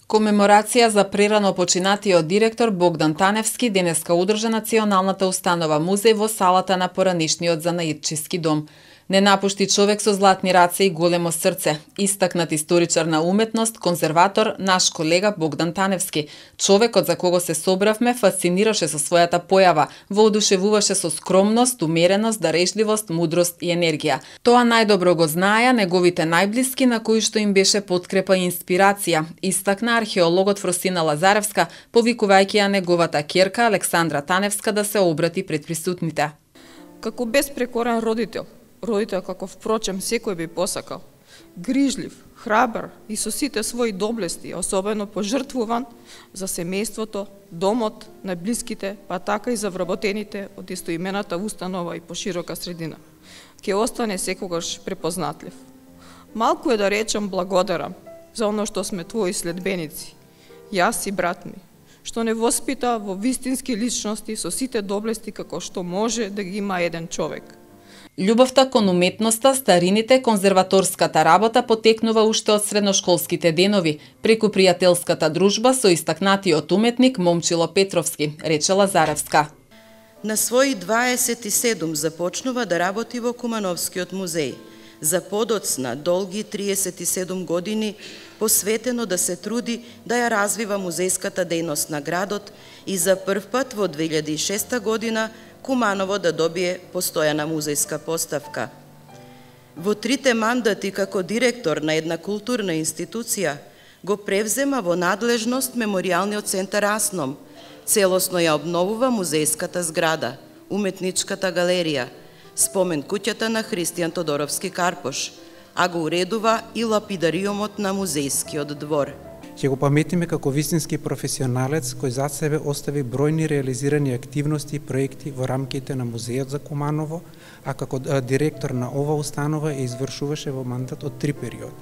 Комеморација за прерано починатиот директор Богдан Таневски денеска одржа Националната установа музеј во салата на поранешниот занаидчиски дом. Не напушти човек со златни раце и големо срце, истакнат историчар на уметност, конзерватор, наш колега Богдан Таневски. Човекот за кого се собравме фасцинираше со својата појава, воодушевуваше со скромност, умереност, дарежливост, мудрост и енергија. Тоа најдобро го знаеа неговите најблиски на кои што им беше подкрепа и инспирација, истакна археологот Фросина Лазаревска, повикувајќи ја неговата ќерка Александра Таневска да се обрати пред присутните. Како безпрекорен родител како впрочем секој би посакал, грижлив, храбар и со сите своји доблести, особено пожртвуван за семејството, домот, најблиските, па така и за вработените од истоимената установа и поширока средина. Ке остане секогаш препознатлив. Малку е да речам благодарам за оно што сме твои следбеници, јас и брат ми, што не воспита во вистински личности со сите доблести како што може да ги има еден човек. Љубовта кон уметноста, старините, конзерваторската работа потекнува уште од средношколските денови, преку пријателската дружба со истакнатиот уметник Момчило Петровски, рече Лазаревска. На своји 27 започнува да работи во Кумановскиот музеј. За подоцна, долги 37 години, посветено да се труди да ја развива музејската дејност на градот и за прв пат во 2006 година Куманово да добие постојана музејска поставка. Во трите мандати како директор на една културна институција го превзема во надлежност Меморијалниот центар Асном, целосно ја обновува музејската зграда, уметничката галерија, спомен куќата на Христијан Тодоровски Карпош, а го уредува и лапидариумот на музејскиот двор. Ќе го паметиме како вистински професионалец кој зад себе остави бројни реализирани активности и проекти во рамките на Музејот за Куманово, а како директор на ова установа ја извршуваше во мандат од 3 периоди.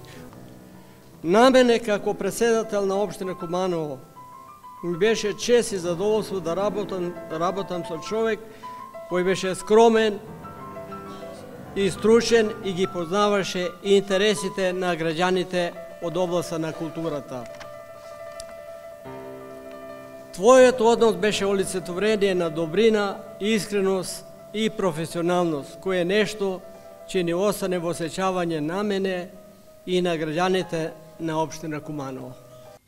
На мене како претседател на општина Куманово ми беше чест и задоволство да работам со човек кој беше скромен и стручен и ги познаваше интересите на граѓаните од областа на културата. Твојот однос беше олицетворение на добрина, искреност и професионалност, кој е нешто че ни остане во сеќавање на мене и на граѓаните на општина Куманово.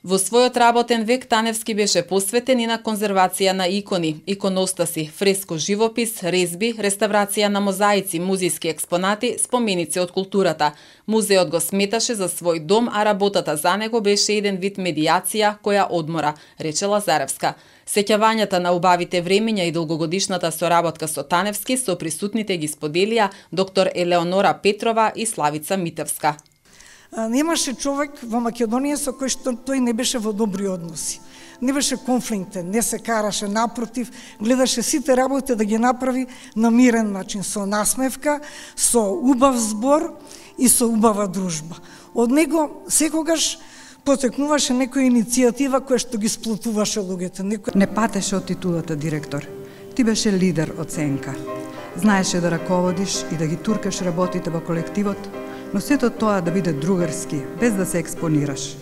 Во својот работен век Таневски беше посветен и на конзервација на икони, иконостаси, фреско живопис, резби, реставрација на мозаици, музејски експонати, споменици од културата. Музеот го сметаше за свој дом, а работата за него беше еден вид медијација која одмора, рече Лазаревска. Сеќавањата на убавите времења и долгогодишната соработка со Таневски со присутните ги споделија доктор Елеонора Петрова и Славица Митевска. Немаше човек во Македонија со кој што тој не беше во добри односи. Не беше конфликтен, не се караше, напротив, гледаше сите работи да ги направи на мирен начин, со насмевка, со убав збор и со убава дружба. Од него секогаш потекнуваше некоја иницијатива која што ги сплотуваше луѓето. Не патеше од титулата директор. Ти беше лидер од сенка. Знаеше да раководиш и да ги туркаш работите во колективот, но сето тоа да биде другарски, без да се експонираш.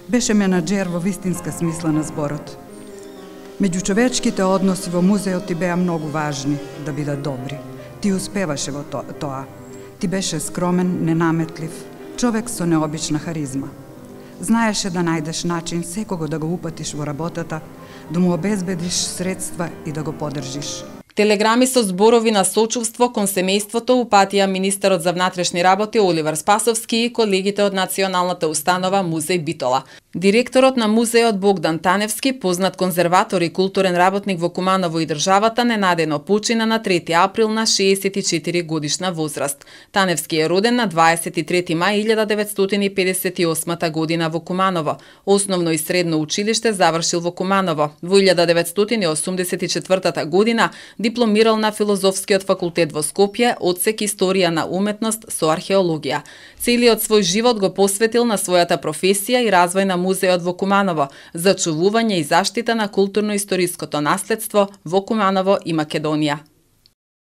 Беше менаџер во вистинска смисла на зборот. Меѓучовечките односи во музеот ти беа многу важни да бидат добри. Ти успеваше во тоа. Ти беше скромен, ненаметлив, човек со необична харизма. Знаеше да најдеш начин секого да го упатиш во работата, да му обезбедиш средства и да го поддржиш. Телеграми со зборови на сочувство кон семејството упатија министерот за внатрешни работи Оливер Спасовски и колегите од Националната установа Музеј Битола. Директорот на музеот Богдан Таневски, познат конзерватор и културен работник во Куманово и државата, ненадено почина на 3 април на 64 годишна возраст. Таневски е роден на 23 мај 1958 година во Куманово. Основно и средно училиште завршил во Куманово. Во 1984 година дипломирал на Филозофскиот факултет во Скопје, одсек Историја на уметност со археологија. Целиот свој живот го посветил на својата професија и развој на музеот во Куманово, зачувување и заштита на културно-историското наследство во Куманово и Македонија.